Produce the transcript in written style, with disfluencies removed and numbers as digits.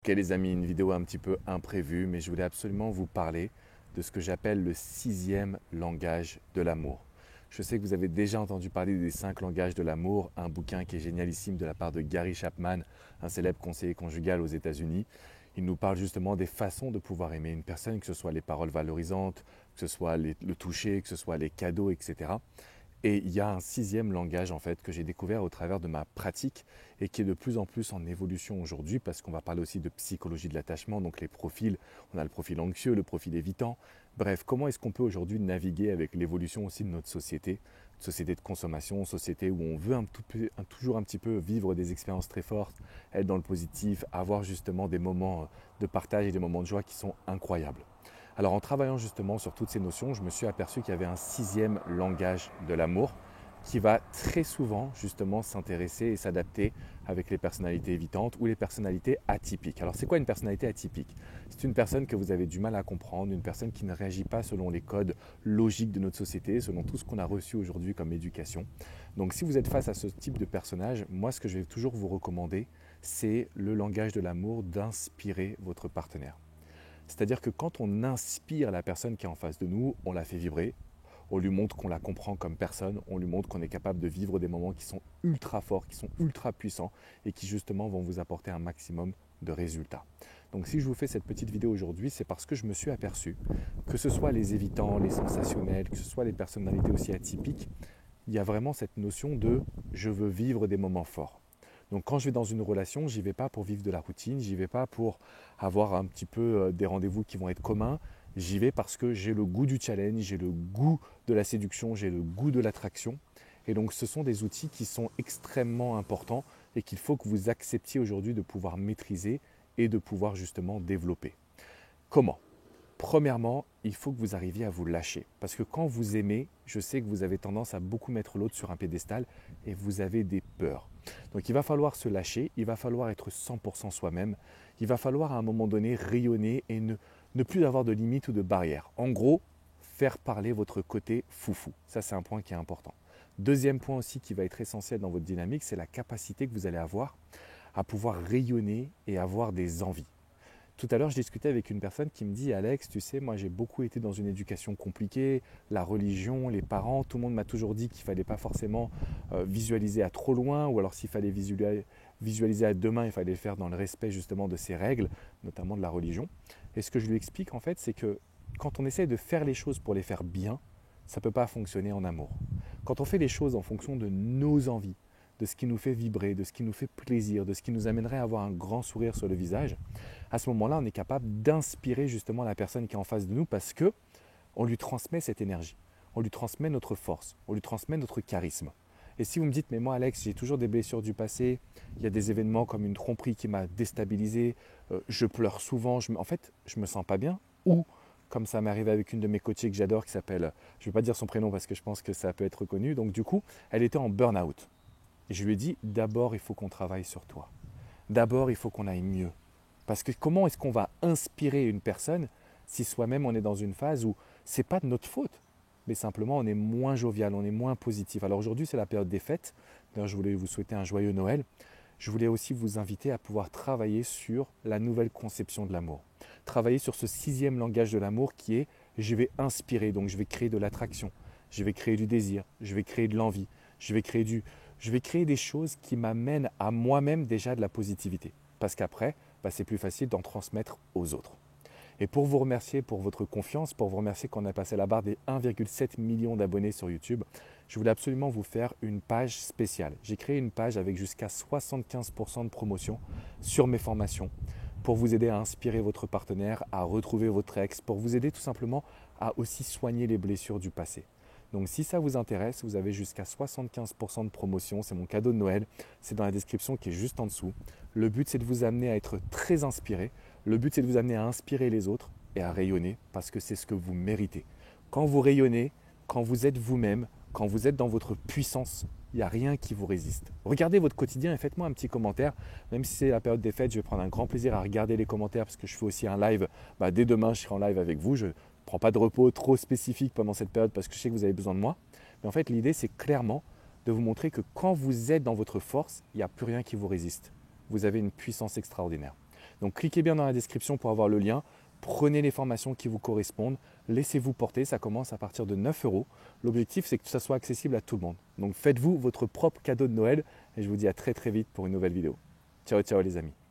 Ok les amis, une vidéo un petit peu imprévue, mais je voulais absolument vous parler de ce que j'appelle le sixième langage de l'amour. Je sais que vous avez déjà entendu parler des 5 langages de l'amour, un bouquin qui est génialissime de la part de Gary Chapman, un célèbre conseiller conjugal aux États-Unis. Il nous parle justement des façons de pouvoir aimer une personne, que ce soit les paroles valorisantes, que ce soit le toucher, que ce soit les cadeaux, etc. Et il y a un sixième langage en fait que j'ai découvert au travers de ma pratique et qui est de plus en plus en évolution aujourd'hui parce qu'on va parler aussi de psychologie de l'attachement, donc les profils, on a le profil anxieux, le profil évitant. Bref, comment est-ce qu'on peut aujourd'hui naviguer avec l'évolution aussi de notre société de consommation, société où on veut toujours un petit peu vivre des expériences très fortes, être dans le positif, avoir justement des moments de partage et des moments de joie qui sont incroyables. Alors en travaillant justement sur toutes ces notions, je me suis aperçu qu'il y avait un sixième langage de l'amour qui va très souvent justement s'intéresser et s'adapter avec les personnalités évitantes ou les personnalités atypiques. Alors c'est quoi une personnalité atypique? C'est une personne que vous avez du mal à comprendre, une personne qui ne réagit pas selon les codes logiques de notre société, selon tout ce qu'on a reçu aujourd'hui comme éducation. Donc si vous êtes face à ce type de personnage, moi ce que je vais toujours vous recommander, c'est le langage de l'amour d'inspirer votre partenaire. C'est-à-dire que quand on inspire la personne qui est en face de nous, on la fait vibrer, on lui montre qu'on la comprend comme personne, on lui montre qu'on est capable de vivre des moments qui sont ultra forts, qui sont ultra puissants et qui justement vont vous apporter un maximum de résultats. Donc si je vous fais cette petite vidéo aujourd'hui, c'est parce que je me suis aperçu que ce soit les évitants, les sensationnels, que ce soit les personnalités aussi atypiques, il y a vraiment cette notion de je veux vivre des moments forts. Donc quand je vais dans une relation, j'y vais pas pour vivre de la routine, j'y vais pas pour avoir un petit peu des rendez-vous qui vont être communs, j'y vais parce que j'ai le goût du challenge, j'ai le goût de la séduction, j'ai le goût de l'attraction. Et donc ce sont des outils qui sont extrêmement importants et qu'il faut que vous acceptiez aujourd'hui de pouvoir maîtriser et de pouvoir justement développer. Comment? Premièrement, il faut que vous arriviez à vous lâcher. Parce que quand vous aimez, je sais que vous avez tendance à beaucoup mettre l'autre sur un piédestal et vous avez des peurs. Donc il va falloir se lâcher, il va falloir être 100% soi-même, il va falloir à un moment donné rayonner et ne plus avoir de limites ou de barrières. En gros, faire parler votre côté foufou. Ça, c'est un point qui est important. Deuxième point aussi qui va être essentiel dans votre dynamique, c'est la capacité que vous allez avoir à pouvoir rayonner et avoir des envies. Tout à l'heure, je discutais avec une personne qui me dit « Alex, tu sais, moi j'ai beaucoup été dans une éducation compliquée, la religion, les parents, tout le monde m'a toujours dit qu'il ne fallait pas forcément visualiser à trop loin ou alors s'il fallait visualiser à 2 mains, il fallait le faire dans le respect justement de ces règles, notamment de la religion. » Et ce que je lui explique en fait, c'est que quand on essaie de faire les choses pour les faire bien, ça ne peut pas fonctionner en amour. Quand on fait les choses en fonction de nos envies, de ce qui nous fait vibrer, de ce qui nous fait plaisir, de ce qui nous amènerait à avoir un grand sourire sur le visage, à ce moment-là, on est capable d'inspirer justement la personne qui est en face de nous parce que on lui transmet cette énergie, on lui transmet notre force, on lui transmet notre charisme. Et si vous me dites, mais moi Alex, j'ai toujours des blessures du passé, il y a des événements comme une tromperie qui m'a déstabilisé, je pleure souvent, en fait, je me sens pas bien, ou comme ça m'est arrivé avec une de mes coachées que j'adore qui s'appelle, je ne vais pas dire son prénom parce que je pense que ça peut être reconnu, donc du coup, elle était en burn-out. Et je lui ai dit, d'abord, il faut qu'on travaille sur toi. D'abord, il faut qu'on aille mieux. Parce que comment est-ce qu'on va inspirer une personne si soi-même on est dans une phase où ce n'est pas de notre faute, mais simplement on est moins jovial, on est moins positif. Alors aujourd'hui, c'est la période des fêtes. D'ailleurs, je voulais vous souhaiter un joyeux Noël. Je voulais aussi vous inviter à pouvoir travailler sur la nouvelle conception de l'amour. Travailler sur ce sixième langage de l'amour qui est je vais inspirer, donc je vais créer de l'attraction, je vais créer du désir, je vais créer de l'envie, je vais créer des choses qui m'amènent à moi-même déjà de la positivité. Parce qu'après, c'est plus facile d'en transmettre aux autres. Et pour vous remercier pour votre confiance, pour vous remercier qu'on a passé la barre des 1,7 million d'abonnés sur YouTube, je voulais absolument vous faire une page spéciale. J'ai créé une page avec jusqu'à 75% de promotion sur mes formations pour vous aider à inspirer votre partenaire, à retrouver votre ex, pour vous aider tout simplement à aussi soigner les blessures du passé. Donc si ça vous intéresse, vous avez jusqu'à 75% de promotion, c'est mon cadeau de Noël, c'est dans la description qui est juste en dessous. Le but c'est de vous amener à être très inspiré, le but c'est de vous amener à inspirer les autres et à rayonner parce que c'est ce que vous méritez. Quand vous rayonnez, quand vous êtes vous-même, quand vous êtes dans votre puissance, il n'y a rien qui vous résiste. Regardez votre quotidien et faites-moi un petit commentaire. Même si c'est la période des fêtes, je vais prendre un grand plaisir à regarder les commentaires parce que je fais aussi un live. Dès demain, je serai en live avec vous. Je ne prends pas de repos trop spécifique pendant cette période parce que je sais que vous avez besoin de moi. Mais en fait, l'idée, c'est clairement de vous montrer que quand vous êtes dans votre force, il n'y a plus rien qui vous résiste. Vous avez une puissance extraordinaire. Donc cliquez bien dans la description pour avoir le lien. Prenez les formations qui vous correspondent. Laissez-vous porter, ça commence à partir de 9 euros. L'objectif, c'est que ça soit accessible à tout le monde. Donc faites-vous votre propre cadeau de Noël et je vous dis à très très vite pour une nouvelle vidéo. Ciao, ciao les amis.